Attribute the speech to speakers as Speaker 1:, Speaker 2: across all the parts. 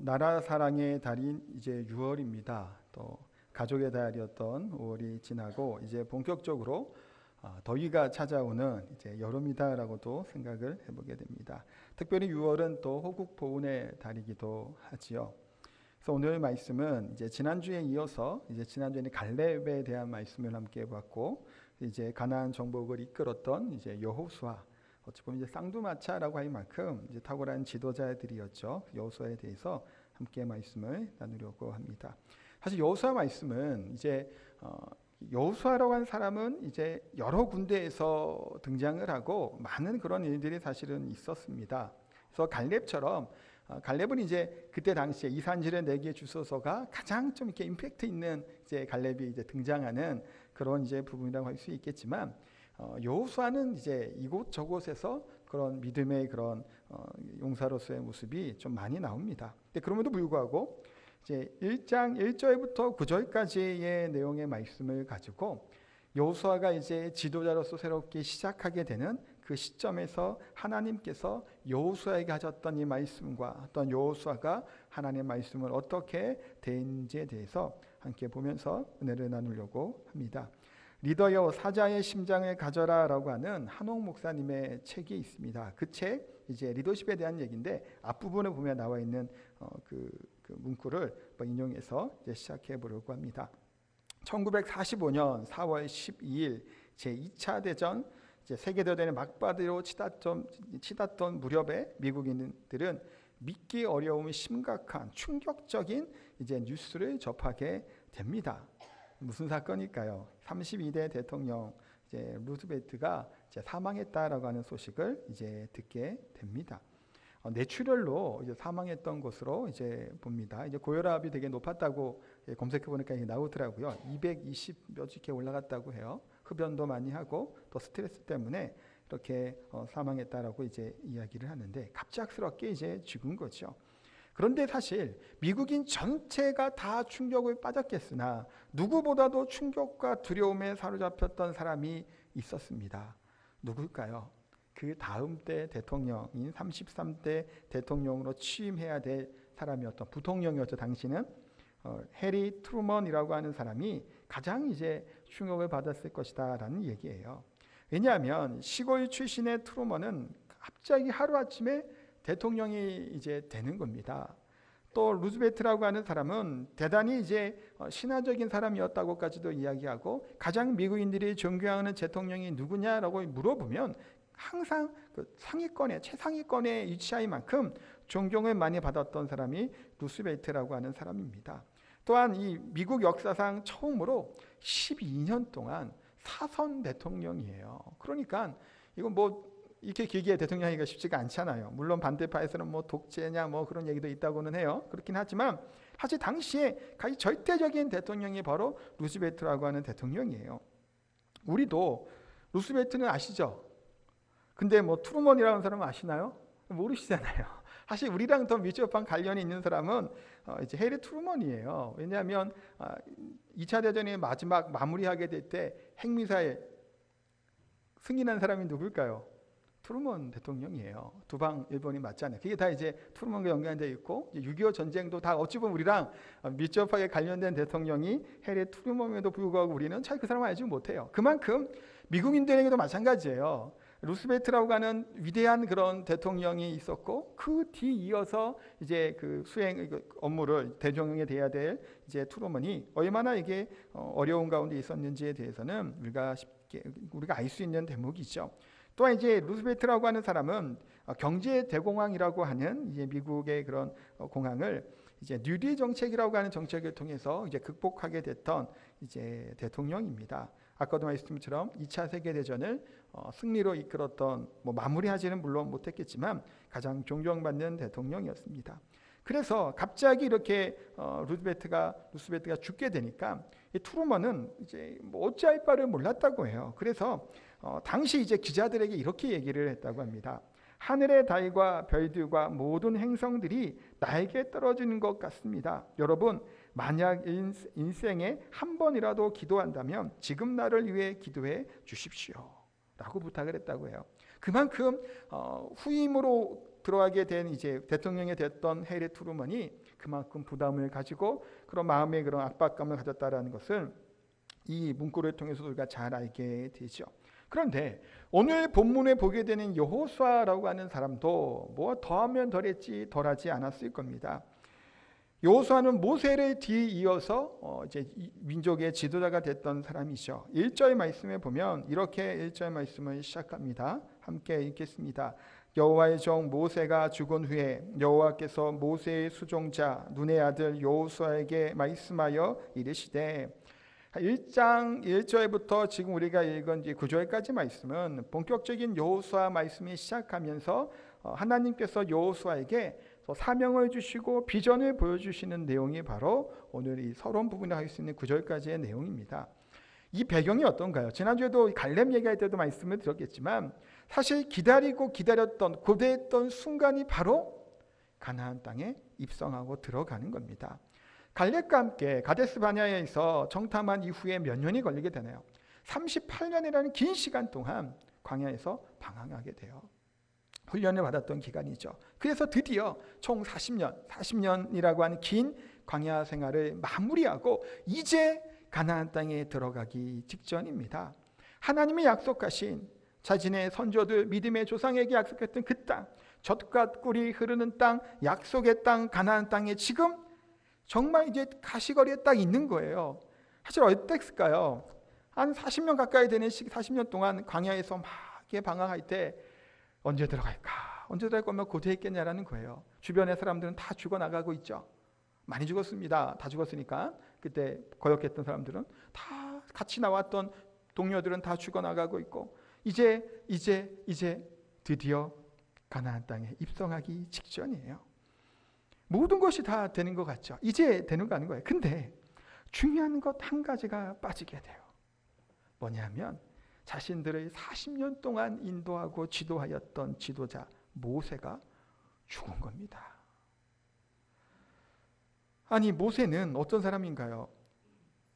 Speaker 1: 나라 사랑의 달인 이제 6월입니다. 또 가족의 달이었던 5월이 지나고 이제 본격적으로 더위가 찾아오는 이제 여름이다라고도 생각을 해보게 됩니다. 특별히 6월은 또 호국 보훈의 달이기도 하지요. 그래서 오늘 말씀은 이제 지난주에 이어서 이제 지난주에는 갈렙에 대한 말씀을 함께 봤고, 이제 가나안 정복을 이끌었던 이제 여호수아, 어찌 보면 이제 쌍두마차라고 할 만큼 이제 탁월한 지도자들이었죠. 여호수아에 대해서 함께 말씀을 나누려고 합니다. 사실 여호수아 말씀은 이제 여호수아라고 하는 사람은 이제 여러 군데에서 등장을 하고 많은 그런 일들이 사실은 있었습니다. 그래서 갈렙처럼 갈렙은 이제 그때 당시에 이 산지를 내게 주소서가 가장 좀 이렇게 임팩트 있는 이제 갈렙이 이제 등장하는 그런 이제 부분이라고 할 수 있겠지만, 여호수아는 이제 이곳 저곳에서 그런 믿음의 그런 용사로서의 모습이 좀 많이 나옵니다. 근데 그럼에도 불구하고 이제 1장 1절부터 9절까지의 내용의 말씀을 가지고 여호수아가 이제 지도자로서 새롭게 시작하게 되는 그 시점에서 하나님께서 여호수아에게 하셨던 이 말씀과 어떤 여호수아가 하나님의 말씀을 어떻게 대했는지에 대해서 함께 보면서 은혜를 나누려고 합니다. 리더여 사자의 심장을 가져라라고 하는 한옥 목사님의 책이 있습니다. 그 책 이제 리더십에 대한 얘기인데 앞부분에 보면 나와 있는 그 문구를 인용해서 이제 시작해 보려고 합니다. 1945년 4월 12일 제2차 대전 이제 세계대전의 막바지로 치닫던 무렵에 미국인들은 믿기 어려움이 심각한 충격적인 이제 뉴스를 접하게 됩니다. 무슨 사건일까요? 32대 대통령 이제 루즈벨트가 이제 사망했다라고 하는 소식을 이제 듣게 됩니다. 뇌출혈로 이제 사망했던 것으로 이제 봅니다. 이제 고혈압이 되게 높았다고 검색해 보니까 나오더라고요. 220 몇씩 올라갔다고 해요. 흡연도 많이 하고 또 스트레스 때문에 이렇게 사망했다라고 이제 이야기를 하는데, 갑작스럽게 이제 죽은 거죠. 그런데 사실 미국인 전체가 다 충격을 빠졌겠으나 누구보다도 충격과 두려움에 사로잡혔던 사람이 있었습니다. 누굴까요? 그 다음 때 대통령인 33대 대통령으로 취임해야 될 사람이었던 부통령이었죠. 당시는 해리 트루먼이라고 하는 사람이 가장 이제 충격을 받았을 것이다라는 얘기예요. 왜냐하면 시골 출신의 트루먼은 갑자기 하루아침에 대통령이 이제 되는 겁니다. 또 루즈벨트라고 하는 사람은 대단히 이제 신화적인 사람이었다고까지도 이야기하고, 가장 미국인들이 존경하는 대통령이 누구냐라고 물어보면 항상 그 상위권에 최상위권에 위치할 만큼 존경을 많이 받았던 사람이 루즈벨트라고 하는 사람입니다. 또한 이 미국 역사상 처음으로 12년 동안 사선 대통령이에요. 그러니까 이건 뭐 이렇게 길게 대통령하기가 쉽지가 않잖아요. 물론 반대파에서는 뭐 독재냐 뭐 그런 얘기도 있다고는 해요. 그렇긴 하지만 사실 당시에 가장 절대적인 대통령이 바로 루즈벨트라고 하는 대통령이에요. 우리도 루즈벨트는 아시죠? 근데 뭐 트루먼이라는 사람은 아시나요? 모르시잖아요. 사실 우리랑 더 밀접한 관련이 있는 사람은 이제 해리 트루먼이에요. 왜냐하면 2차 대전의 마지막 마무리하게 될 때 핵미사일 승인한 사람이 누굴까요? 트루먼 대통령이에요. 두방 일본이 맞잖아요. 그게 다 이제 트루먼과 연관되어 있고, 6.25 전쟁도 다 어찌 보면 우리랑 밀접하게 관련된 대통령이 해리 트루먼에도 불구하고 우리는 잘 그 사람을 알지 못해요. 그만큼 미국인들에게도 마찬가지예요. 루스벨트라고 하는 위대한 그런 대통령이 있었고, 그 뒤 이어서 이제 그 수행 업무를 대통령에 대해야 될 이제 트루먼이 얼마나 이게 어려운 가운데 있었는지에 대해서는 우리가 알 수 있는 대목이죠. 또한 이제 루즈벨트라고 하는 사람은 경제 대공황이라고 하는 이제 미국의 그런 공황을 이제 뉴딜 정책이라고 하는 정책을 통해서 이제 극복하게 됐던 이제 대통령입니다. 아까도 말씀처럼 2차 세계 대전을 승리로 이끌었던, 뭐 마무리하지는 물론 못했겠지만 가장 존경받는 대통령이었습니다. 그래서 갑자기 이렇게 루즈벨트가 죽게 되니까 이 트루먼은 이제 뭐 어찌할 바를 몰랐다고 해요. 그래서 당시 이제 기자들에게 이렇게 얘기를 했다고 합니다. 하늘의 달과 별들과 모든 행성들이 나에게 떨어지는 것 같습니다. 여러분, 만약 인생에 한 번이라도 기도한다면 지금 나를 위해 기도해 주십시오 라고 부탁을 했다고 해요. 그만큼 후임으로 들어가게 된 이제 대통령이 됐던 해리 트루먼이 그만큼 부담을 가지고 그런 마음의 그런 압박감을 가졌다라는 것을 이 문구를 통해서 우리가 잘 알게 되죠. 그런데 오늘 본문에 보게 되는 여호수아라고 하는 사람도 뭐 더하면 덜했지 덜하지 않았을 겁니다. 여호수아는 모세를 뒤이어서 이제 민족의 지도자가 됐던 사람이죠. 1절 말씀에 보면 이렇게 1절 말씀을 시작합니다. 함께 읽겠습니다. 여호와의 종 모세가 죽은 후에 여호와께서 모세의 수종자 눈의 아들 여호수아에게 말씀하여 이르시되 1장 1절부터 지금 우리가 읽은 9절까지 말씀은 본격적인 여호수아 말씀이 시작하면서 하나님께서 여호수아에게 사명을 주시고 비전을 보여주시는 내용이 바로 오늘 이 서론 부분에 할 수 있는 9절까지의 내용입니다. 이 배경이 어떤가요? 지난주에도 갈렙 얘기할 때도 말씀을 드렸겠지만 사실 기다리고 기다렸던 고대했던 순간이 바로 가나안 땅에 입성하고 들어가는 겁니다. 갈렙과 함께 가데스 바네아에서 정탐한 이후에 몇 년이 걸리게 되나요? 38년이라는 긴 시간 동안 광야에서 방황하게 돼요. 훈련을 받았던 기간이죠. 그래서 드디어 총 40년이라고 하는 긴 광야 생활을 마무리하고 이제 가나안 땅에 들어가기 직전입니다. 하나님이 약속하신 자신의 선조들 믿음의 조상에게 약속했던 그 땅, 젖과 꿀이 흐르는 땅, 약속의 땅 가나안 땅에 지금 정말 이제 가시거리에 딱 있는 거예요. 사실 어땠을까요? 한 40년 가까이 되는 시기, 40년 동안 광야에서 막 방황할 때 언제 들어갈까? 언제 들어갈 거면 고대했겠냐라는 거예요. 주변의 사람들은 다 죽어나가고 있죠. 많이 죽었습니다. 다 죽었으니까. 그때 거역했던 사람들은 다 같이 나왔던 동료들은 다 죽어나가고 있고 이제 드디어 가나안 땅에 입성하기 직전이에요. 모든 것이 다 되는 것 같죠. 이제 되는 거 아닌 거예요. 근데 중요한 것 한 가지가 빠지게 돼요. 뭐냐면 자신들을 40년 동안 인도하고 지도하였던 지도자 모세가 죽은 겁니다. 아니 모세는 어떤 사람인가요?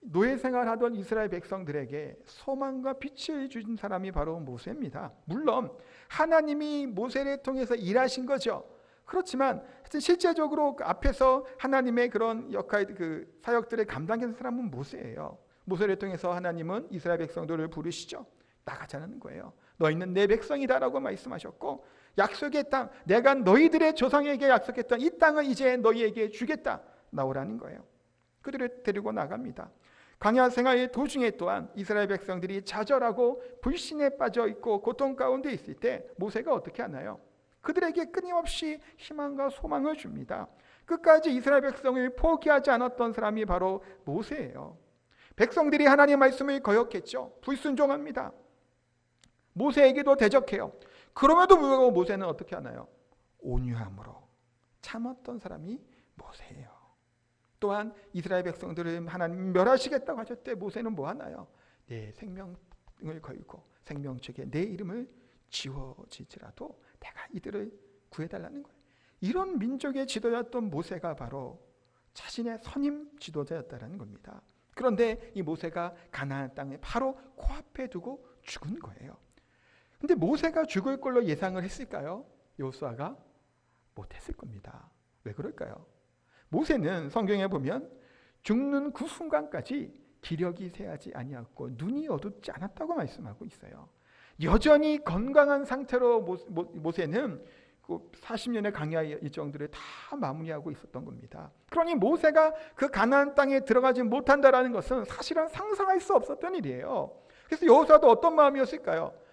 Speaker 1: 노예 생활하던 이스라엘 백성들에게 소망과 빛을 주신 사람이 바로 모세입니다. 물론 하나님이 모세를 통해서 일하신 거죠. 그렇지만 실제적으로 앞에서 하나님의 그런 역할, 그 사역들을 감당했던 사람은 모세예요. 모세를 통해서 하나님은 이스라엘 백성들을 부르시죠. 나가자는 거예요. 너희는 내 백성이다라고 말씀하셨고 약속의 땅, 내가 너희들의 조상에게 약속했던 이 땅을 이제 너희에게 주겠다. 나오라는 거예요. 그들을 데리고 나갑니다. 광야 생활의 도중에 또한 이스라엘 백성들이 좌절하고 불신에 빠져 있고 고통 가운데 있을 때 모세가 어떻게 하나요? 그들에게 끊임없이 희망과 소망을 줍니다. 끝까지 이스라엘 백성을 포기하지 않았던 사람이 바로 모세예요. 백성들이 하나님의 말씀을 거역했죠. 불순종합니다. 모세에게도 대적해요. 그럼에도 불구하고 모세는 어떻게 하나요? 온유함으로 참았던 사람이 모세예요. 또한 이스라엘 백성들을 하나님 멸하시겠다고 하실 때 모세는 뭐 하나요? 내 생명을 걸고 생명책에 내 이름을 지워질지라도 내가 이들을 구해달라는 거예요. 이런 민족의 지도자였던 모세가 바로 자신의 선임 지도자였다는 겁니다. 그런데 이 모세가 가나안 땅에 바로 코앞에 두고 죽은 거예요. 근데 모세가 죽을 걸로 예상을 했을까요? 여호수아가 못했을 겁니다. 왜 그럴까요? 모세는 성경에 보면 죽는 그 순간까지 기력이 쇠하지 아니었고 눈이 어둡지 않았다고 말씀하고 있어요. 여전히 건강한 상태로 모세는 40년의 광야 일정들을 다 마무리하고 있었던 겁니다. 그러니 모세가 그 가나안 땅에 들어가지 못한다라는 것은 사실은 상상할 수 없었던 일이에요. 그래서 여호수아도 어떤 마음이었을까요?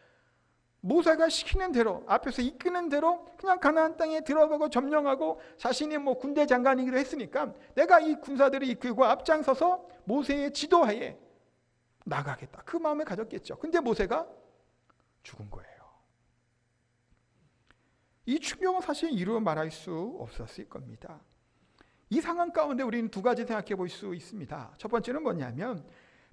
Speaker 1: 모세가 시키는 대로 앞에서 이끄는 대로 그냥 가나안 땅에 들어가고 점령하고 자신이 군대 장관이기도 했으니까 내가 이 군사들을 이끌고 앞장서서 모세의 지도하에 나가겠다. 그 마음을 가졌겠죠. 근데 모세가 죽은 거예요. 이 충격은 사실 이루 말할 수 없었을 겁니다. 이 상황 가운데 우리는 두 가지 생각해 볼 수 있습니다. 첫 번째는 뭐냐면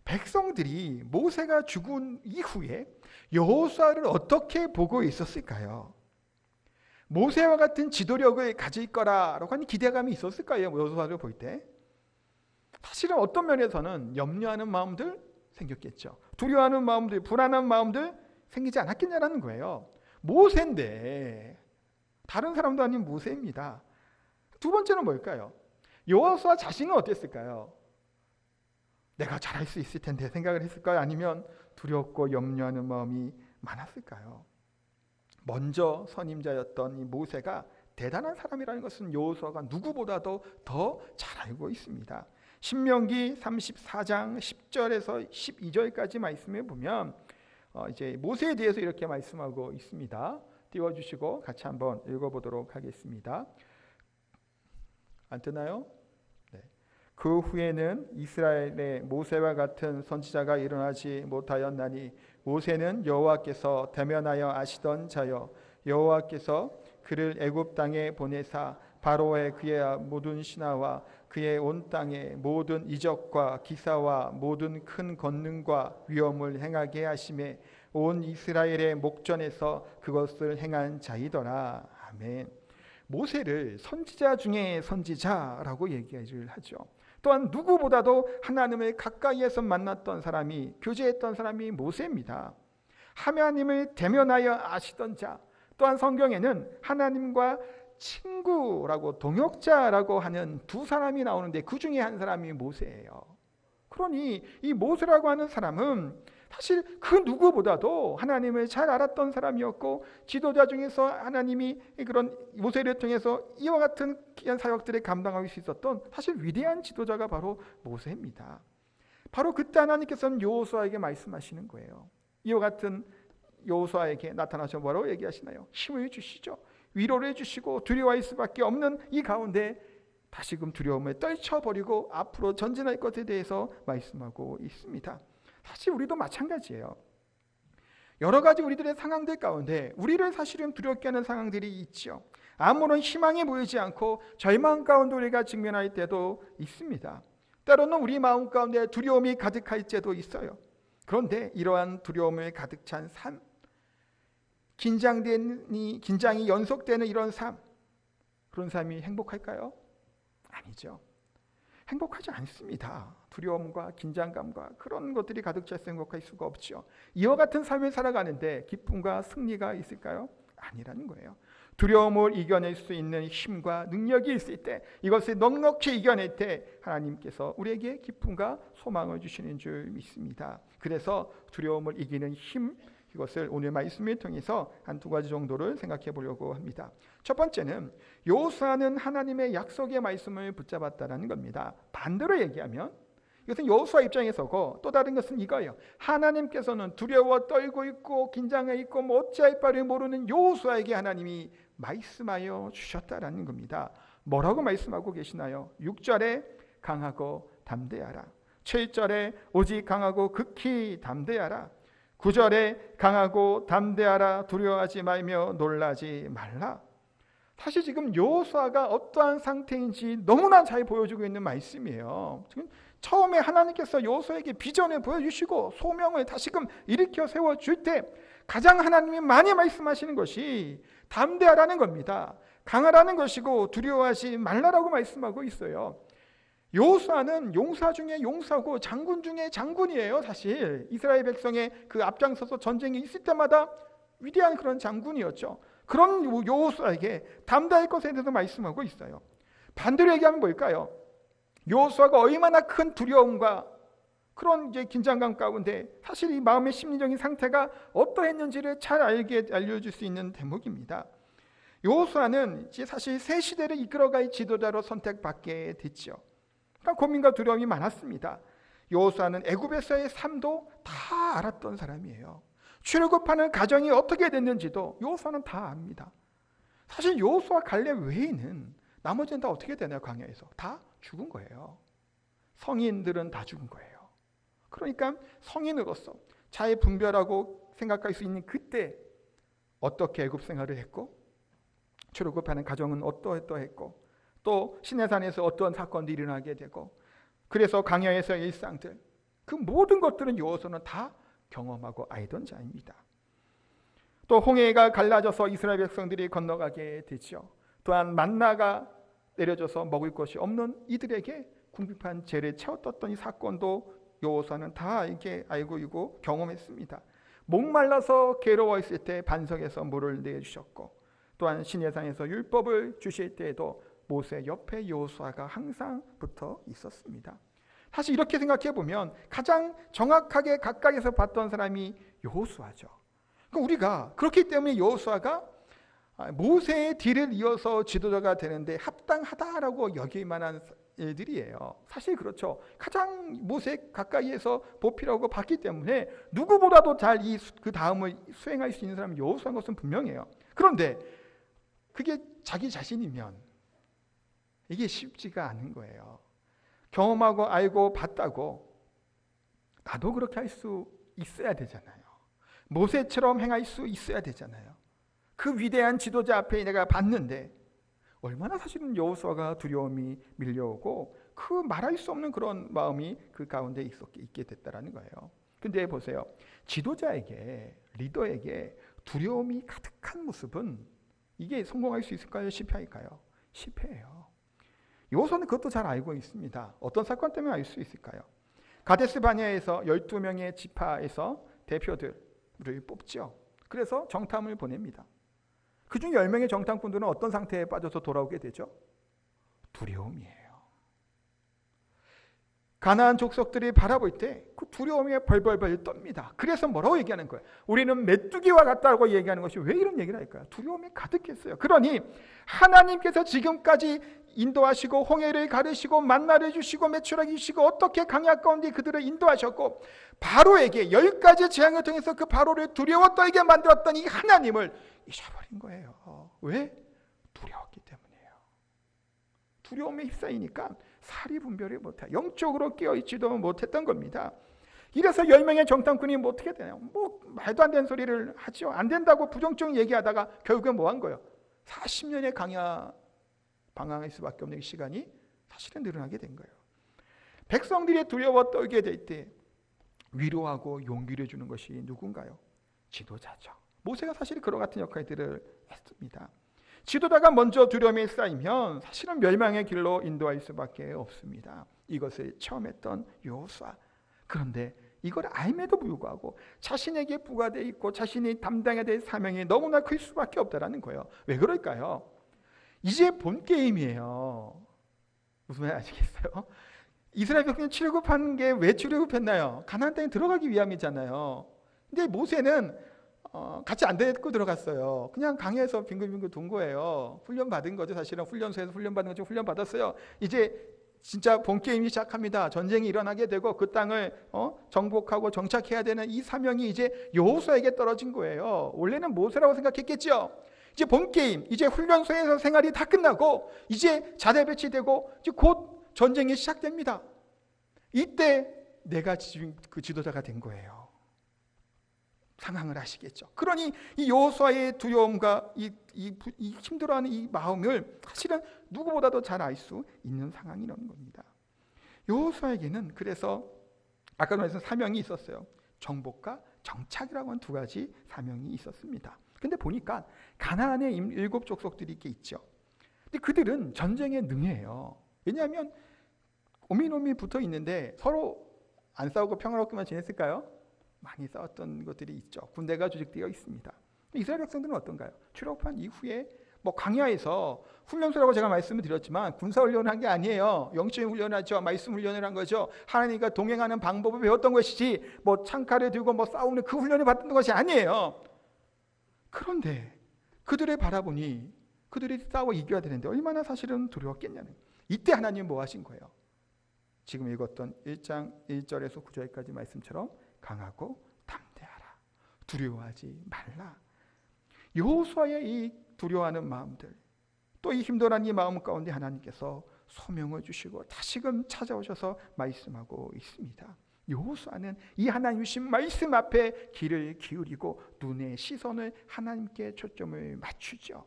Speaker 1: 백성들이 모세가 죽은 이후에 여호수아를 어떻게 보고 있었을까요? 모세와 같은 지도력을 가질 거라고 하는 기대감이 있었을까요? 여호수아를 볼 때 사실은 어떤 면에서는 염려하는 마음들 생겼겠죠. 두려워하는 마음들, 불안한 마음들 생기지 않았겠냐라는 거예요. 모세인데 다른 사람도 아닌 모세입니다. 두 번째는 뭘까요? 여호수아 자신은 어땠을까요? 내가 잘할 수 있을 텐데 생각을 했을까요? 아니면 두렵고 염려하는 마음이 많았을까요? 먼저 선임자였던 이 모세가 대단한 사람이라는 것은 여호수아가 누구보다도 더 잘 알고 있습니다. 신명기 34장 10절에서 12절까지 말씀을 보면 이제 모세에 대해서 이렇게 말씀하고 있습니다. 띄워주시고 같이 한번 읽어보도록 하겠습니다. 안 뜨나요? 네. 그 후에는 이스라엘의 모세와 같은 선지자가 일어나지 못하였나니 모세는 여호와께서 대면하여 아시던 자여 여호와께서 그를 애굽 땅에 보내사 바로의 그의 모든 신하와 그의 온 땅의 모든 이적과 기사와 모든 큰 권능과 위엄을 행하게 하심에 온 이스라엘의 목전에서 그것을 행한 자이더라. 아멘. 모세를 선지자 중에 선지자라고 얘기를 하죠. 또한 누구보다도 하나님을 가까이에서 만났던 사람이, 교제했던 사람이 모세입니다. 하나님을 대면하여 아시던 자, 또한 성경에는 하나님과 친구라고 동역자라고 하는 두 사람이 나오는데 그 중에 한 사람이 모세예요. 그러니 이 모세라고 하는 사람은 사실 그 누구보다도 하나님을 잘 알았던 사람이었고 지도자 중에서 하나님이 그런 모세를 통해서 이와 같은 귀한 사역들을 감당할 수 있었던 사실 위대한 지도자가 바로 모세입니다. 바로 그때 하나님께서는 여호수아에게 말씀하시는 거예요. 이와 같은 여호수아에게 나타나셔 뭐라고 얘기하시나요? 힘을 주시죠. 위로를 해주시고 두려워할 수밖에 없는 이 가운데 다시금 두려움을 떨쳐버리고 앞으로 전진할 것에 대해서 말씀하고 있습니다. 사실 우리도 마찬가지예요. 여러 가지 우리들의 상황들 가운데 우리를 사실은 두렵게 하는 상황들이 있죠. 아무런 희망이 보이지 않고 절망 가운데 우리가 직면할 때도 있습니다. 때로는 우리 마음 가운데 두려움이 가득할 때도 있어요. 그런데 이러한 두려움을 가득 찬 삶, 긴장이 연속되는 이런 삶, 그런 삶이 행복할까요? 아니죠. 행복하지 않습니다. 두려움과 긴장감과 그런 것들이 가득 차서 행복할 수가 없죠. 이와 같은 삶을 살아가는데 기쁨과 승리가 있을까요? 아니라는 거예요. 두려움을 이겨낼 수 있는 힘과 능력이 있을 때, 이것을 넉넉히 이겨낼 때 하나님께서 우리에게 기쁨과 소망을 주시는 줄 믿습니다. 그래서 두려움을 이기는 힘, 이것을 오늘 말씀을 통해서 한 두 가지 정도를 생각해 보려고 합니다. 첫 번째는 여호수아는 하나님의 약속의 말씀을 붙잡았다는 겁니다. 반대로 얘기하면 이것은 여호수아 입장에서고 또 다른 것은 이거예요. 하나님께서는 두려워 떨고 있고 긴장해 있고 어찌할 바를 모르는 여호수아에게 하나님이 말씀하여 주셨다라는 겁니다. 뭐라고 말씀하고 계시나요? 6절에 강하고 담대하라. 7절에 오직 강하고 극히 담대하라. 9절에 강하고 담대하라. 두려워하지 말며 놀라지 말라. 사실 지금 여호수아가 어떠한 상태인지 너무나 잘 보여주고 있는 말씀이에요. 지금 처음에 하나님께서 여호수아에게 비전을 보여주시고 소명을 다시금 일으켜 세워줄 때 가장 하나님이 많이 말씀하시는 것이 담대하라는 겁니다. 강하라는 것이고 두려워하지 말라라고 말씀하고 있어요. 여호수아는 용사 중에 용사고 장군 중에 장군이에요. 사실 이스라엘 백성의 그 앞장서서 전쟁이 있을 때마다 위대한 그런 장군이었죠. 그런 여호수아에게 담대할 것에 대해서 말씀하고 있어요. 반대로 얘기하면 뭘까요? 여호수아가 얼마나 큰 두려움과 그런 이제 긴장감 가운데 사실 이 마음의 심리적인 상태가 어떠했는지를 잘 알려줄 수 있는 대목입니다. 여호수아는 이제 사실 새 시대를 이끌어갈 지도자로 선택받게 됐죠. 그러니까 고민과 두려움이 많았습니다. 여호수아는 애굽에서의 삶도 다 알았던 사람이에요. 출애굽하는 가정이 어떻게 됐는지도 여호수아는 다 압니다. 사실 여호수아 갈렙 외에는 나머지는 다 어떻게 되나요? 광야에서 다 죽은 거예요. 성인들은 다 죽은 거예요. 그러니까 성인으로서 잘 분별하고 생각할 수 있는 그때 어떻게 애굽 생활을 했고 출애굽하는 가정은 어떠했고 또 시내산에서 어떤 사건들이 일어나게 되고 그래서 광야에서의 일상들 그 모든 것들은 여호수아는 다 경험하고 알던 자입니다. 또 홍해가 갈라져서 이스라엘 백성들이 건너가게 되죠. 또한 만나가 내려져서 먹을 것이 없는 이들에게 궁핍한 죄를 채웠던 이 사건도 여호수아는 다 이렇게 알고 있고 경험했습니다. 목말라서 괴로워했을 때 반석에서 물을 내주셨고 또한 시내산에서 율법을 주실 때에도 모세 옆에 여호수아가 항상 붙어 있었습니다. 사실 이렇게 생각해 보면 가장 정확하게 가까이서 봤던 사람이 여호수아죠. 우리가 그렇기 때문에 여호수아가 모세의 뒤를 이어서 지도자가 되는데 합당하다라고 여길 만한 일들이에요. 사실 그렇죠. 가장 모세 가까이에서 보필하고 봤기 때문에 누구보다도 잘 그 다음을 수행할 수 있는 사람이 여호수아인 것은 분명해요. 그런데 그게 자기 자신이면 이게 쉽지가 않은 거예요. 경험하고 알고 봤다고 나도 그렇게 할 수 있어야 되잖아요. 모세처럼 행할 수 있어야 되잖아요. 그 위대한 지도자 앞에 내가 봤는데 얼마나 사실은 여호수아가 두려움이 밀려오고 그 말할 수 없는 그런 마음이 그 가운데 있게 됐다라는 거예요. 근데 보세요. 지도자에게, 리더에게 두려움이 가득한 모습은 이게 성공할 수 있을까요? 실패할까요? 실패해요. 여호수아는 그것도 잘 알고 있습니다. 어떤 사건 때문에 알 수 있을까요? 가데스 바네아에서 12명의 지파에서 대표들을 뽑죠. 그래서 정탐을 보냅니다. 그중 10명의 정탐꾼들은 어떤 상태에 빠져서 돌아오게 되죠? 두려움이에요. 가나안 족속들이 바라볼 때 그 두려움에 벌벌벌 떱니다. 그래서 뭐라고 얘기하는 거예요? 우리는 메뚜기와 같다고 얘기하는 것이 왜 이런 얘기를 할까요? 두려움이 가득했어요. 그러니 하나님께서 지금까지 인도하시고 홍해를 가르시고 만나를 주시고 메추라기 주시고 어떻게 강야 가운데 그들을 인도하셨고 바로에게 10가지 재앙을 통해서 그 바로를 두려워 떨게 만들었던 이 하나님을 잊어버린 거예요. 왜? 두려웠기 때문이에요. 두려움에 휩싸이니까 사리 분별을 못해 영적으로 깨어있지도 못했던 겁니다. 이래서 10명의 정탐꾼이 뭐 어떻게 되나요? 뭐 말도 안 되는 소리를 하죠. 안 된다고 부정적 얘기하다가 결국엔 뭐 한 거예요? 40년의 강야 방황할 수밖에 없는 시간이 사실은 늘어나게 된 거예요. 백성들이 두려워 떨게 될 때 위로하고 용기를 주는 것이 누군가요? 지도자죠. 모세가 사실 그와 같은 역할들을 했습니다. 지도자가 먼저 두려움에 쌓이면 사실은 멸망의 길로 인도할 수밖에 없습니다. 이것을 처음 했던 여호수아. 그런데 이걸 알매도 불구하고 자신에게 부과되어 있고 자신이 담당해야 될 사명이 너무나 클 수밖에 없다는 거예요. 왜 그럴까요? 이제 본 게임이에요. 무슨 말인지 아시겠어요? 이스라엘 백성이 출애굽한 게 왜 출애굽했나요? 가나안 땅에 들어가기 위함이잖아요. 근데 모세는 같이 안 데리고 들어갔어요. 그냥 강에서 빙글빙글 돈 거예요. 훈련 받은 거죠. 사실은 훈련소에서 훈련 받은 거죠. 훈련 받았어요. 이제 진짜 본 게임이 시작합니다. 전쟁이 일어나게 되고 그 땅을 정복하고 정착해야 되는 이 사명이 이제 여호수아에게 떨어진 거예요. 원래는 모세라고 생각했겠죠. 이제 본 게임, 이제 훈련소에서 생활이 다 끝나고 이제 자대 배치되고 이제 곧 전쟁이 시작됩니다. 이때 내가 지금 그 지도자가 된 거예요. 상황을 아시겠죠. 그러니 이 여호수아의 두려움과 이 힘들어하는 이 마음을 사실은 누구보다도 잘 알 수 있는 상황이라는 겁니다. 여호수아에게는 그래서 아까 말했던 사명이 있었어요. 정복과 정착이라고 하는 두 가지 사명이 있었습니다. 근데 보니까 가나안에 7 족속들이 이렇게 있죠. 근데 그들은 전쟁에 능해요. 왜냐하면 오밀오밀 붙어 있는데 서로 안 싸우고 평화롭게만 지냈을까요? 많이 싸웠던 것들이 있죠. 군대가 조직되어 있습니다. 이스라엘 백성들은 어떤가요? 출애굽한 이후에 뭐 광야에서 훈련소라고 제가 말씀을 드렸지만 군사 훈련을 한 게 아니에요. 영적인 훈련을 하죠. 말씀 훈련을 한 거죠. 하나님과 동행하는 방법을 배웠던 것이지 뭐 창칼을 들고 뭐 싸우는 그 훈련을 받던 것이 아니에요. 그런데 그들을 바라보니 그들이 싸워 이겨야 되는데 얼마나 사실은 두려웠겠냐는. 이때 하나님은 뭐 하신 거예요? 지금 읽었던 1장 1절에서 9절까지 말씀처럼 강하고 담대하라. 두려워하지 말라. 여호수아의 이 두려워하는 마음들, 또 이 힘들어하는 이 마음 가운데 하나님께서 소명을 주시고 다시금 찾아오셔서 말씀하고 있습니다. 여호수아는 이 하나님 주신 말씀 앞에 귀를 기울이고 눈의 시선을 하나님께 초점을 맞추죠.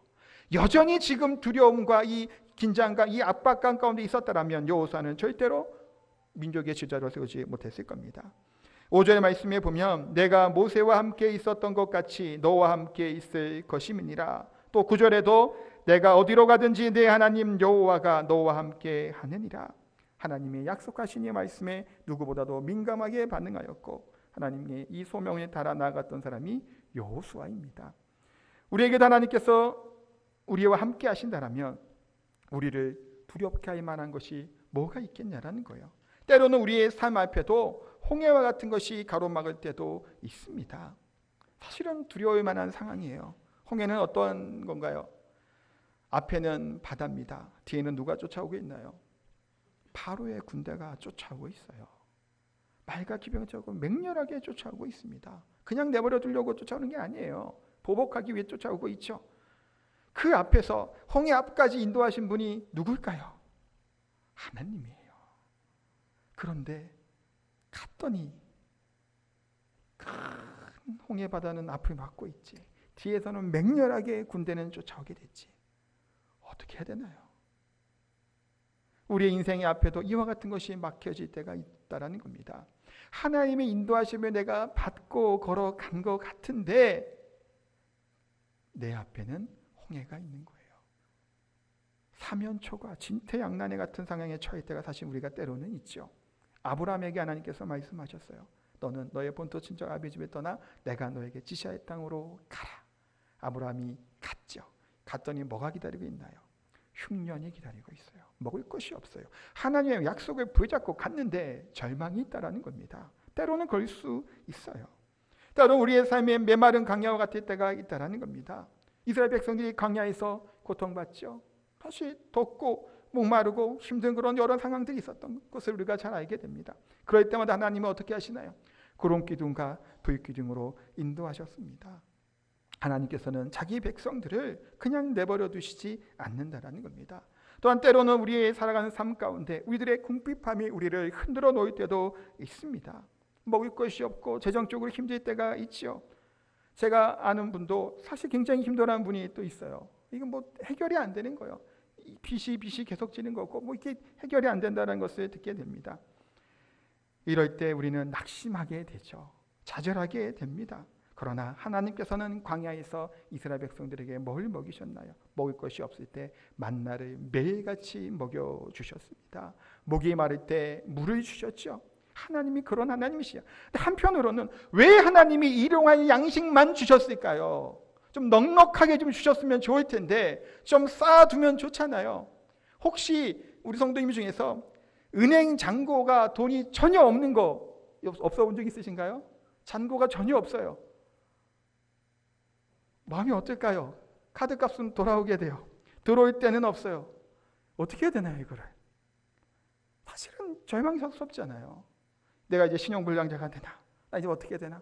Speaker 1: 여전히 지금 두려움과 이 긴장과 이 압박감 가운데 있었다면 여호수아는 절대로 민족의 지도자로 세우지 못했을 겁니다. 5절의 말씀에 보면 내가 모세와 함께 있었던 것 같이 너와 함께 있을 것임이니라. 또 9절에도 내가 어디로 가든지 내 하나님 여호와가 너와 함께 하느니라. 하나님의 약속하신 이 말씀에 누구보다도 민감하게 반응하였고 하나님의 이 소명에 따라 나아갔던 사람이 여호수아입니다. 우리에게도 하나님께서 우리와 함께 하신다라면 우리를 두렵게 할 만한 것이 뭐가 있겠냐라는 거예요. 때로는 우리의 삶 앞에도 홍해와 같은 것이 가로막을 때도 있습니다. 사실은 두려울 만한 상황이에요. 홍해는 어떤 건가요? 앞에는 바다입니다. 뒤에는 누가 쫓아오고 있나요? 바로의 군대가 쫓아오고 있어요. 말과 기병적으로 맹렬하게 쫓아오고 있습니다. 그냥 내버려 두려고 쫓아오는 게 아니에요. 보복하기 위해 쫓아오고 있죠. 그 앞에서 홍해 앞까지 인도하신 분이 누굴까요? 하나님이에요. 그런데 갔더니 큰 홍해 바다는 앞을 막고 있지. 뒤에서는 맹렬하게 군대는 쫓아오게 됐지. 어떻게 해야 되나요? 우리의 인생의 앞에도 이와 같은 것이 막혀질 때가 있다라는 겁니다. 하나님의 인도하심을 내가 받고 걸어간 것 같은데 내 앞에는 홍해가 있는 거예요. 사면초가 진퇴양난의 같은 상황에 처할 때가 사실 우리가 때로는 있죠. 아브라함에게 하나님께서 말씀하셨어요. 너는 너의 본토 친척 아비 집에 떠나 내가 너에게 지시할 땅으로 가라. 아브라함이 갔죠. 갔더니 뭐가 기다리고 있나요? 흉년이 기다리고 있어요. 먹을 것이 없어요. 하나님의 약속을 붙잡고 갔는데 절망이 있다라는 겁니다. 때로는 그럴 수 있어요. 때로는 우리의 삶에 메마른 강야와 같을 때가 있다라는 겁니다. 이스라엘 백성들이 강야에서 고통받죠. 다시 덥고 목마르고 힘든 그런 여러 상황들이 있었던 것을 우리가 잘 알게 됩니다. 그럴 때마다 하나님은 어떻게 하시나요? 구름기둥과 불기둥으로 인도하셨습니다. 하나님께서는 자기 백성들을 그냥 내버려 두시지 않는다라는 겁니다. 또한 때로는 우리의 살아가는 삶 가운데 우리들의 궁핍함이 우리를 흔들어 놓을 때도 있습니다. 먹을 것이 없고 재정적으로 힘들 때가 있지요. 제가 아는 분도 사실 굉장히 힘들어하는 분이 또 있어요. 이건 뭐 해결이 안 되는 거예요. 빚이 계속 지는 거고 뭐 이게 해결이 안 된다는 것을 듣게 됩니다. 이럴 때 우리는 낙심하게 되죠. 좌절하게 됩니다. 그러나 하나님께서는 광야에서 이스라엘 백성들에게 뭘 먹이셨나요? 먹을 것이 없을 때 만나를 매일같이 먹여주셨습니다. 목이 마를 때 물을 주셨죠. 하나님이 그런 하나님이시죠. 한편으로는 왜 하나님이 일용할 양식만 주셨을까요? 좀 넉넉하게 좀 주셨으면 좋을 텐데 좀 쌓아두면 좋잖아요. 혹시 우리 성도님 중에서 은행 잔고가 돈이 전혀 없는 거 없어 본 적 있으신가요? 잔고가 전혀 없어요. 마음이 어떨까요? 카드값은 돌아오게 돼요. 들어올 때는 없어요. 어떻게 해야 되나요, 이거를? 사실은 절망스럽잖아요. 내가 이제 신용불량자가 되나? 나 이제 어떻게 해야 되나?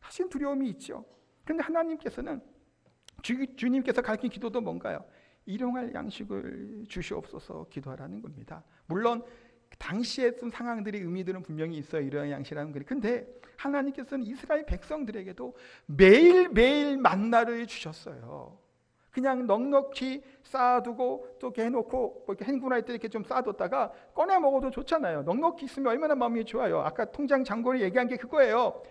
Speaker 1: 사실은 두려움이 있죠. 그런데 하나님께서는 주님께서 가르친 기도도 뭔가요? 일용할 양식을 주시옵소서 기도하라는 겁니다. 물론 당시에 쓴 상황들의 의미들은 분명히 있어요. 일용할 양식이라는 거. 근데 하나님께서는 이스라엘 백성들에게도 매일매일 만나를 주셨어요. 그냥 넉넉히 쌓아두고 또 이렇게 해놓고 뭐 이렇게 행군할 때 이렇게 좀 쌓아뒀다가 꺼내 먹어도 좋잖아요. 넉넉히 있으면 얼마나 마음이 좋아요. 아까 통장 잔고를 얘기한 게 그거예요.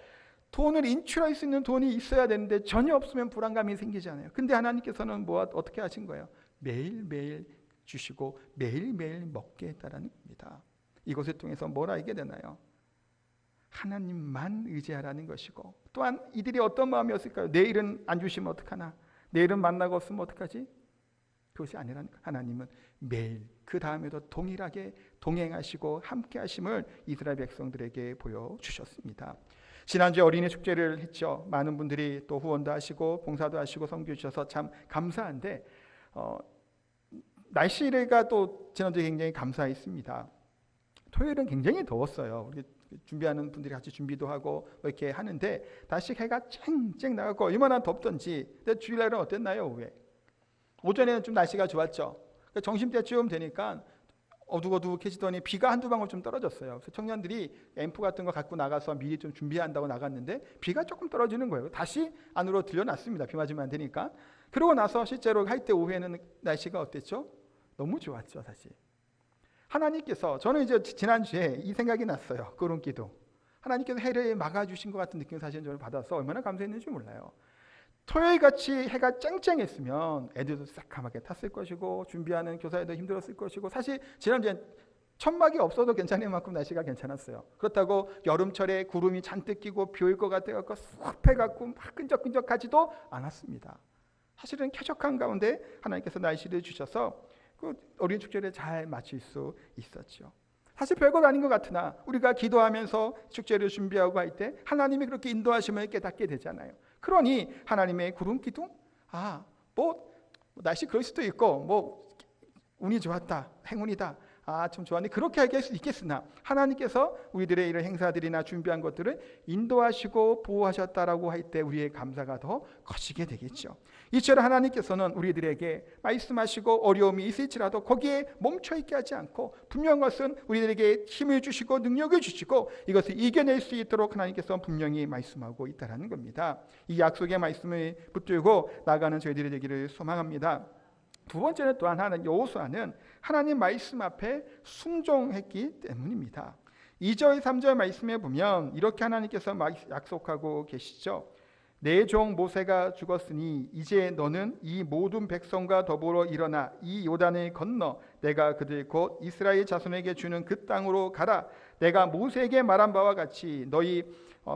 Speaker 1: 돈을 인출할 수 있는 돈이 있어야 되는데 전혀 없으면 불안감이 생기잖아요. 근데 하나님께서는 어떻게 하신 거예요? 매일매일 주시고 매일매일 먹게 했다라는 겁니다. 이것을 통해서 뭘 알게 되나요? 하나님만 의지하라는 것이고 또한 이들이 어떤 마음이었을까요? 내일은 안 주시면 어떡하나? 내일은 만나가 없으면 어떡하지? 그것이 아니라는 거예요. 하나님은 매일 그 다음에도 동일하게 동행하시고 함께 하심을 이스라엘 백성들에게 보여주셨습니다. 지난주에 어린이 축제를 했죠. 많은 분들이 또 후원도 하시고 봉사도 하시고 섬겨 주셔서 참 감사한데 날씨가 또 지난주에 굉장히 감사했습니다. 토요일은 굉장히 더웠어요. 우리 준비하는 분들이 같이 준비도 하고 이렇게 하는데 다시 해가 쨍쨍 나가고 얼마나 덥던지. 근데 주일날은 어땠나요? 오후에? 오전에는 좀 날씨가 좋았죠. 점심때쯤 되니까 어둑어둑해지더니 비가 한두 방울 좀 떨어졌어요. 그래서 청년들이 앰프 같은 거 갖고 나가서 미리 좀 준비한다고 나갔는데 비가 조금 떨어지는 거예요. 다시 안으로 들여놨습니다. 비 맞으면 안 되니까. 그러고 나서 실제로 할 때 오후에는 날씨가 어땠죠? 너무 좋았죠, 사실. 하나님께서 저는 이제 지난주에 이 생각이 났어요. 구름기둥. 하나님께서 해를 막아주신 것 같은 느낌을 사실 저는 받아서 얼마나 감사했는지 몰라요. 토요일같이 해가 쨍쨍했으면 애들도 새까맣게 탔을 것이고 준비하는 교사애도 힘들었을 것이고 사실 지난주엔 천막이 없어도 괜찮을 만큼 날씨가 괜찮았어요. 그렇다고 여름철에 구름이 잔뜩 끼고 비 올 것 같아서 습해갖고 막 끈적끈적하지도 않았습니다. 사실은 쾌적한 가운데 하나님께서 날씨를 주셔서 그 어린 축제를 잘 마칠 수 있었죠. 사실 별것 아닌 것 같으나 우리가 기도하면서 축제를 준비하고 할 때 하나님이 그렇게 인도하심을 깨닫게 되잖아요. 그러니 하나님의 구름 기둥, 날씨 그럴 수도 있고 운이 좋았다, 행운이다, 참 좋았네, 그렇게 할 수 있겠으나 하나님께서 우리들의 이런 행사들이나 준비한 것들을 인도하시고 보호하셨다라고 할 때 우리의 감사가 더 커지게 되겠죠. 이처럼 하나님께서는 우리들에게 말씀하시고 어려움이 있을지라도 거기에 멈춰있게 하지 않고 분명한 것은 우리들에게 힘을 주시고 능력을 주시고 이것을 이겨낼 수 있도록 하나님께서 분명히 말씀하고 있다는 겁니다. 이 약속의 말씀을 붙들고 나가는 저희들이 되기를 소망합니다. 두 번째는 또한 여호수아는 하나님 말씀 앞에 순종했기 때문입니다. 2절 3절 말씀에 보면 이렇게 하나님께서 약속하고 계시죠. 내 종 모세가 죽었으니 이제 너는 이 모든 백성과 더불어 일어나 이 요단을 건너 내가 그들 곧 이스라엘 자손에게 주는 그 땅으로 가라. 내가 모세에게 말한 바와 같이 너희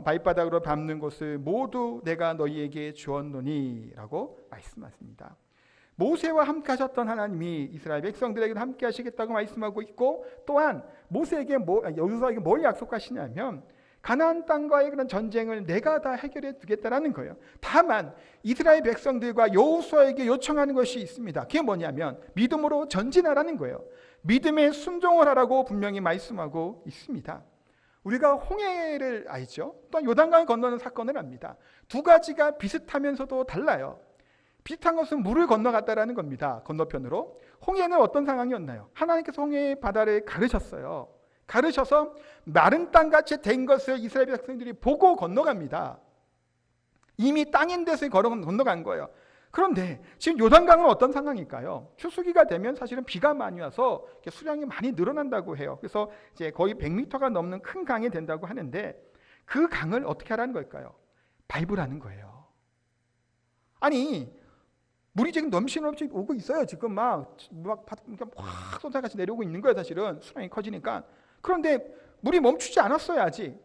Speaker 1: 발바닥으로 밟는 곳을 모두 내가 너희에게 주었노니 라고 말씀하십니다. 모세와 함께 하셨던 하나님이 이스라엘 백성들에게 함께 하시겠다고 말씀하고 있고, 또한 모세에게 여호수아에게 뭘 약속하시냐면 가나안 땅과의 그런 전쟁을 내가 다 해결해 두겠다라는 거예요. 다만 이스라엘 백성들과 여호수아에게 요청하는 것이 있습니다. 그게 뭐냐면 믿음으로 전진하라는 거예요. 믿음에 순종을 하라고 분명히 말씀하고 있습니다. 우리가 홍해를 알죠? 또 요단강을 건너는 사건을 압니다. 두 가지가 비슷하면서도 달라요. 비슷한 것은 물을 건너갔다라는 겁니다. 건너편으로. 홍해는 어떤 상황이었나요? 하나님께서 홍해의 바다를 가르셨어요. 가르셔서 마른 땅같이 된 것을 이스라엘 백성들이 보고 건너갑니다. 이미 땅인 데서 건너간 거예요. 그런데 지금 요단강은 어떤 상황일까요? 추수기가 되면 사실은 비가 많이 와서 수량이 많이 늘어난다고 해요. 그래서 이제 거의 100m가 넘는 큰 강이 된다고 하는데 그 강을 어떻게 하라는 걸까요? 밟으라는 거예요. 아니, 물이 지금 넘치넘치 오고 있어요. 지금 막 쏟아같이 내려오고 있는 거예요. 사실은 수량이 커지니까. 그런데 물이 멈추지 않았어요. 아직.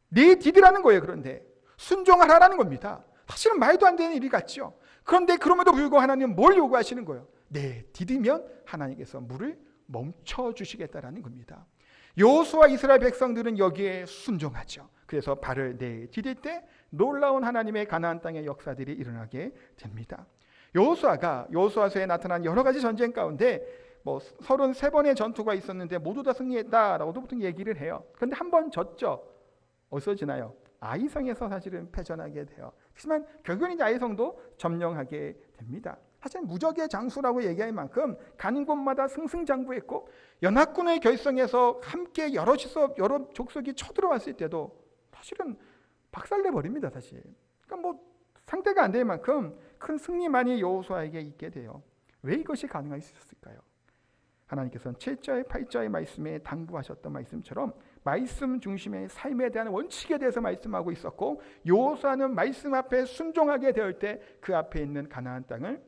Speaker 1: 내디디라는 거예요. 그런데 순종하라는 겁니다. 사실은 말도 안 되는 일이 같죠. 그런데 그럼에도 불구하고 하나님은 뭘 요구하시는 거예요? 내디디면 하나님께서 물을 멈춰주시겠다라는 겁니다. 여호수아 이스라엘 백성들은 여기에 순종하죠. 그래서 발을 내디딜 때 놀라운 하나님의 가나안 땅의 역사들이 일어나게 됩니다. 여호수아서에 나타난 여러 가지 전쟁 가운데 33번의 전투가 있었는데 모두 다 승리했다라고도 보통 얘기를 해요. 그런데 한 번 졌죠. 어디서 지나요? 아이성에서 사실은 패전하게 돼요. 하지만 결국은 이제 아이성도 점령하게 됩니다. 사실 무적의 장수라고 얘기할 만큼 가는 곳마다 승승장구했고 연합군을 결성해서 함께 여러 족속이 쳐들어왔을 때도 사실은 박살내 버립니다. 사실. 그러니까 상대가 안 될 만큼 큰 승리만이 여호수아에게 있게 돼요. 왜 이것이 가능할 수 있었을까요? 하나님께서는 7절, 8절의 말씀에 당부하셨던 말씀처럼 말씀 중심의 삶에 대한 원칙에 대해서 말씀하고 있었고, 여호수아는 말씀 앞에 순종하게 될 때 그 앞에 있는 가나안 땅을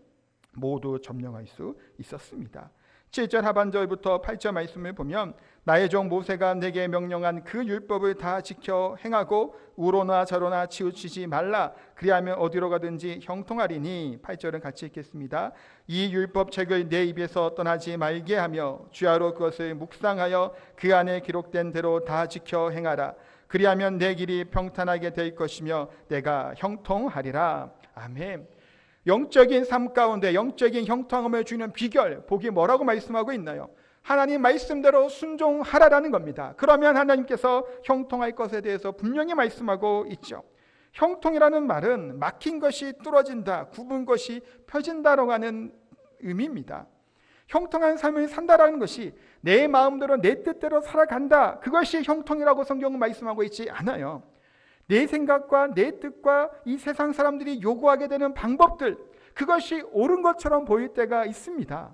Speaker 1: 모두 점령할 수 있었습니다. 7절 하반절부터 8절 말씀을 보면 나의 종 모세가 내게 명령한 그 율법을 다 지켜 행하고 우로나 저로나 치우치지 말라. 그리하면 어디로 가든지 형통하리니. 8절은 같이 읽겠습니다. 이 율법책을 내 입에서 떠나지 말게 하며 주야로 그것을 묵상하여 그 안에 기록된 대로 다 지켜 행하라. 그리하면 내 길이 평탄하게 될 것이며 내가 형통하리라. 아멘. 영적인 삶 가운데 영적인 형통함을 주는 비결, 복이 뭐라고 말씀하고 있나요? 하나님 말씀대로 순종하라라는 겁니다. 그러면 하나님께서 형통할 것에 대해서 분명히 말씀하고 있죠. 형통이라는 말은 막힌 것이 뚫어진다, 굽은 것이 펴진다라고 하는 의미입니다. 형통한 삶을 산다라는 것이 내 마음대로 내 뜻대로 살아간다, 그것이 형통이라고 성경은 말씀하고 있지 않아요. 내 생각과 내 뜻과 이 세상 사람들이 요구하게 되는 방법들, 그것이 옳은 것처럼 보일 때가 있습니다.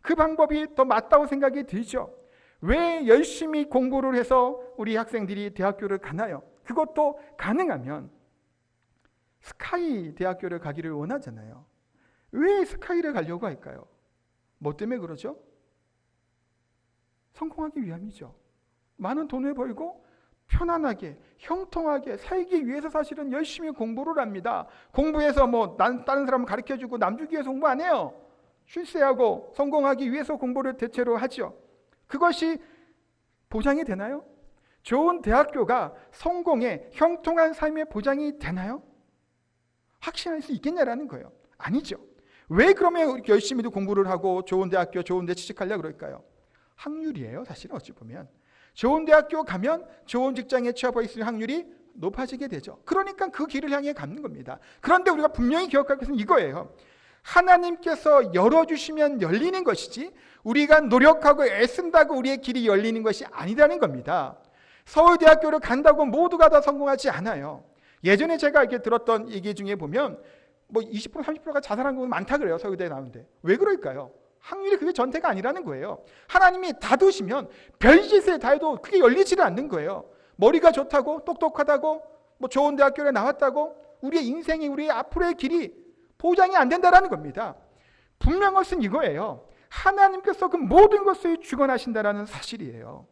Speaker 1: 그 방법이 더 맞다고 생각이 들죠. 왜 열심히 공부를 해서 우리 학생들이 대학교를 가나요? 그것도 가능하면 스카이 대학교를 가기를 원하잖아요. 왜 스카이를 가려고 할까요? 뭐 때문에 그러죠? 성공하기 위함이죠. 많은 돈을 벌고 편안하게 형통하게 살기 위해서 사실은 열심히 공부를 합니다. 공부해서 다른 사람 가르쳐주고 남 주기 위해서 공부 안 해요. 출세하고 성공하기 위해서 공부를 대체로 하죠. 그것이 보장이 되나요? 좋은 대학교가 성공의 형통한 삶의 보장이 되나요? 확신할 수 있겠냐라는 거예요. 아니죠. 왜 그러면 열심히도 공부를 하고 좋은 대학교, 좋은 데 취직하려고 그럴까요? 확률이에요. 사실은 어찌 보면. 좋은 대학교 가면 좋은 직장에 취업할 수 있는 확률이 높아지게 되죠. 그러니까 그 길을 향해 가는 겁니다. 그런데 우리가 분명히 기억할 것은 이거예요. 하나님께서 열어주시면 열리는 것이지 우리가 노력하고 애쓴다고 우리의 길이 열리는 것이 아니라는 겁니다. 서울대학교를 간다고 모두가 다 성공하지 않아요. 예전에 제가 이렇게 들었던 얘기 중에 보면 20% 30%가 자살한 경우는 많다 그래요. 서울대에 나오는데. 왜 그럴까요? 확률이 그게 전체가 아니라는 거예요. 하나님이 닫으시면 별짓을 다 해도 그게 열리지는 않는 거예요. 머리가 좋다고 똑똑하다고 좋은 대학교에 나왔다고 우리의 인생이 우리의 앞으로의 길이 보장이 안 된다라는 겁니다. 분명한 것은 이거예요. 하나님께서 그 모든 것을 주관하신다라는 사실이에요.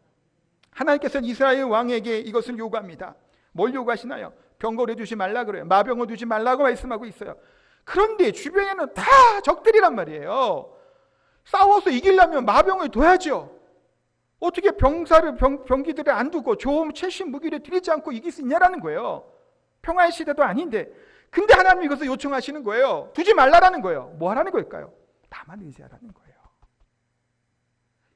Speaker 1: 하나님께서는 이스라엘 왕에게 이것을 요구합니다. 뭘 요구하시나요? 병거를 두지 말라 그래요. 마병을 두지 말라고 말씀하고 있어요. 그런데 주변에는 다 적들이란 말이에요. 싸워서 이기려면 마병을 둬야죠. 어떻게 병기들을 안 두고 좋은 최신 무기를 들이지 않고 이길 수 있냐라는 거예요. 평화의 시대도 아닌데. 근데 하나님이 이것을 요청하시는 거예요. 두지 말라라는 거예요. 뭐 하라는 걸까요? 나만 의지하라는 거예요.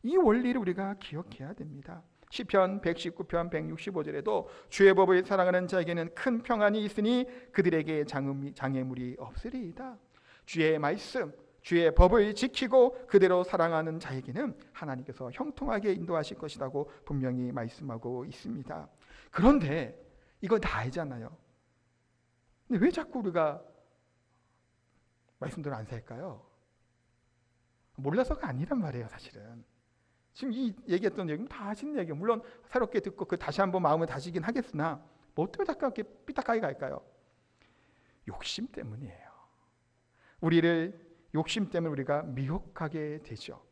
Speaker 1: 이 원리를 우리가 기억해야 됩니다. 시편 119편 165절에도 주의 법을 사랑하는 자에게는 큰 평안이 있으니 그들에게 장애물이 없으리이다. 주의 말씀, 주의 법을 지키고 그대로 사랑하는 자에게는 하나님께서 형통하게 인도하실 것이라고 분명히 말씀하고 있습니다. 그런데 이거 다 알잖아요. 근데 왜 자꾸 우리가 말씀대로 안 살까요? 몰라서가 아니란 말이에요. 사실은 지금 이 얘기했던 얘기는 다 하시는 얘기예요. 물론 새롭게 듣고 다시 한번 마음을 다지긴 하겠으나 뭐 때문에 자꾸 이렇게 삐딱하게 갈까요? 욕심 때문이에요. 욕심 때문에 우리가 미혹하게 되죠.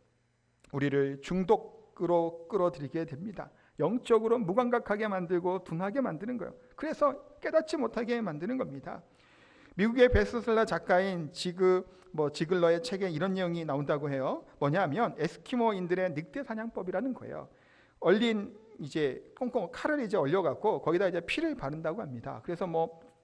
Speaker 1: 우리를 중독으로 끌어들이게 됩니다. 영적으로 무감각하게 만들고 둔하게 만드는 거예요. 그래서 깨닫지 못하게 만드는 겁니다. 미국의 베스트셀러 작가인 지글러의 책에 이런 내용이 나온다고 해요. 뭐냐면 에스키모인들의 늑대 사냥법이라는 거예요. 얼린 꽁꽁 칼을 얼려갖고 거기다 피를 바른다고 합니다. 그래서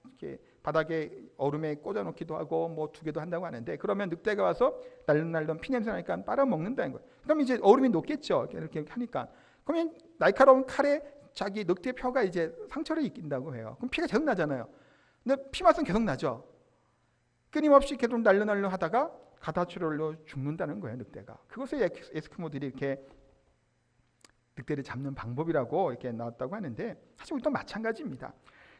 Speaker 1: 이렇게 바닥에 얼음에 꽂아놓기도 하고 두기도 한다고 하는데 그러면 늑대가 와서 날름날름 피 냄새 나니까 빨아먹는다는 거예요. 그럼 얼음이 녹겠죠. 이렇게 하니까. 그러면 날카로운 칼에 자기 늑대 뼈가 상처를 입힌다고 해요. 그럼 피가 계속 나잖아요. 근데 피 맛은 계속 나죠. 끊임없이 계속 날름날름 하다가 가다출혈로 죽는다는 거예요. 늑대가. 그것을 에스키모들이 이렇게 늑대를 잡는 방법이라고 이렇게 나왔다고 하는데 사실 우리도 마찬가지입니다.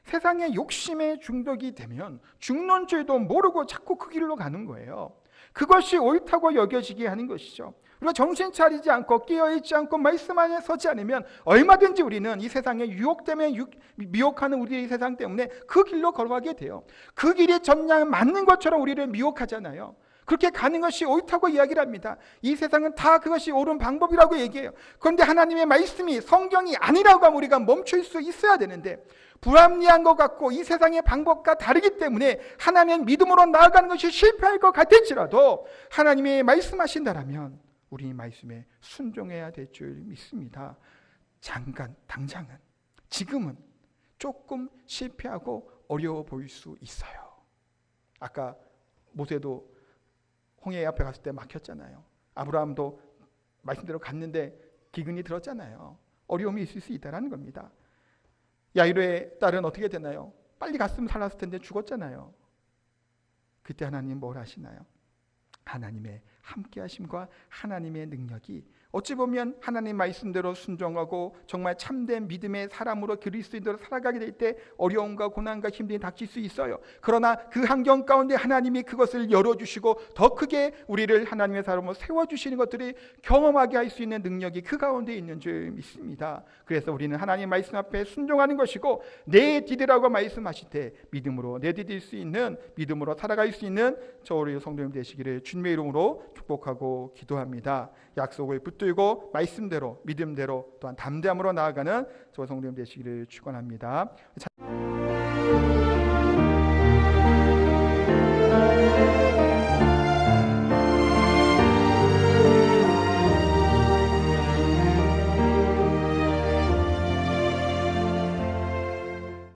Speaker 1: 세상의 욕심에 중독이 되면 죽는 줄도 모르고 자꾸 그 길로 가는 거예요. 그것이 옳다고 여겨지게 하는 것이죠. 우리가 정신 차리지 않고 깨어있지 않고 말씀 안에 서지 않으면 얼마든지 우리는 이 세상의 유혹 때문에 미혹하는 우리의 세상 때문에 그 길로 걸어가게 돼요. 그 길이 전량 맞는 것처럼 우리를 미혹하잖아요. 그렇게 가는 것이 옳다고 이야기를 합니다. 이 세상은 다 그것이 옳은 방법이라고 얘기해요. 그런데 하나님의 말씀이 성경이 아니라고 하면 우리가 멈출 수 있어야 되는데 불합리한 것 같고 이 세상의 방법과 다르기 때문에 하나님의 믿음으로 나아가는 것이 실패할 것 같을지라도 하나님이 말씀하신다라면 우리 말씀에 순종해야 될 줄 믿습니다. 당장은 지금은 조금 실패하고 어려워 보일 수 있어요. 아까 모세도 홍해 앞에 갔을 때 막혔잖아요. 아브라함도 말씀대로 갔는데 기근이 들었잖아요. 어려움이 있을 수 있다는 겁니다. 야이로의 딸은 어떻게 되나요? 빨리 갔으면 살았을 텐데 죽었잖아요. 그때 하나님 뭘 하시나요? 하나님의 함께하심과 하나님의 능력이 어찌 보면 하나님 말씀대로 순종하고 정말 참된 믿음의 사람으로 그리스도인으로 살아가게 될 때 어려움과 고난과 힘듦이 닥칠 수 있어요. 그러나 그 환경 가운데 하나님이 그것을 열어주시고 더 크게 우리를 하나님의 사람으로 세워주시는 것들이 경험하게 할 수 있는 능력이 그 가운데 있는 줄 믿습니다. 그래서 우리는 하나님 말씀 앞에 순종하는 것이고 내디디라고 말씀하실 때 믿음으로 내디딜 수 있는 믿음으로 살아갈 수 있는 저 우리 성도님 되시기를 주님의 이름으로 축복하고 기도합니다. 약속을 붙들 붙들고 말씀대로 믿음대로 또한 담대함으로 나아가는 저와 성도님 되시기를 축원합니다.